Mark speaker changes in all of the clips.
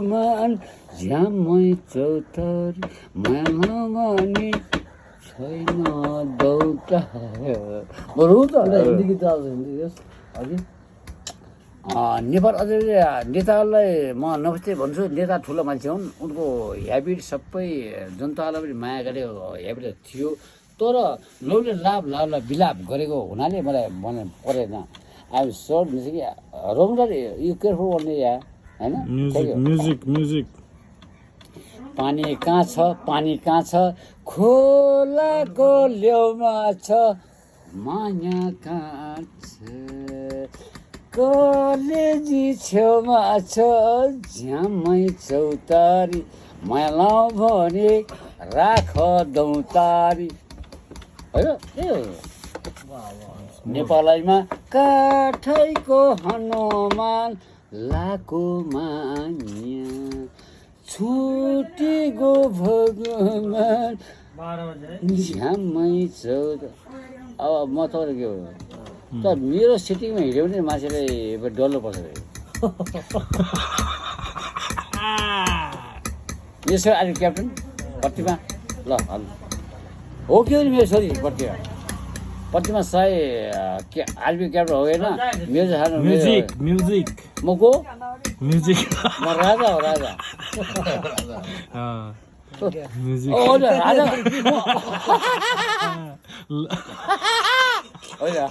Speaker 1: मान झ्यामै चौतारी माया भने छैन दौता बरु त
Speaker 2: हिन्दी गीत आउँछ हिन्दी अघि
Speaker 1: नेपाल अझै नेतालाई म नमस्ते भन्छु नेता ठुलो मान्छे हुन् उनको ह्याबिट सबै जनतालाई पनि माया गरेको ह्याबिट थियो तर लौले लाभ लाभलाई बिलाप गरेको हुनाले मलाई मन परेन आई सर्ट हुन्छ कि रमजाले यु केयरफुल भन्ने या होइन
Speaker 3: म्युजिक
Speaker 1: पानी कहाँ छ खोलाको लेउमा छ माया कहाँ छ कलेजी छेउमा छ झ्यामै चौतारी माया लाउँ भने राख दौतारी होइन नेपालैमा काठैको हनुमान लाको मानिया छुटी गो भगवान झ्यामै चौतारी अब म तपाईँलाई के हो त मेरो सिटिङमा हिँड्यो भने मान्छेलाई डल्लो पर्छ यसो अहिले क्याप्टन प्रतिमा ल हो कि मेरो छोरी प्रतिमा साई आर्मी क्याप्टन हो होइन मेरो
Speaker 3: म्युजिक
Speaker 1: म को
Speaker 3: म्युजिक
Speaker 1: म राजा हो राजा
Speaker 3: म्युजिक
Speaker 1: होइन राजा होइन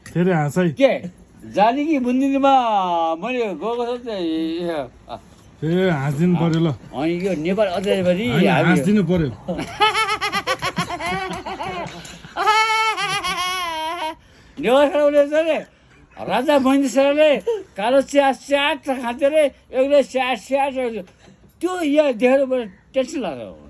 Speaker 3: फेरि हाँसै
Speaker 1: के जाने कि बुन्दिनीमा मैले गएको छ
Speaker 3: फेरि हाँसिदिनु पर्यो ल
Speaker 1: अनि यो नेपाल अझैभरि
Speaker 3: हाँसिदिनु पर्यो
Speaker 1: नेपाल राजा महेन्द्रले कालो चिया स्याट खान्थ्यो अरे एउटै स्याट त्यो यहाँ देखेर मलाई टेन्सन लाग्यो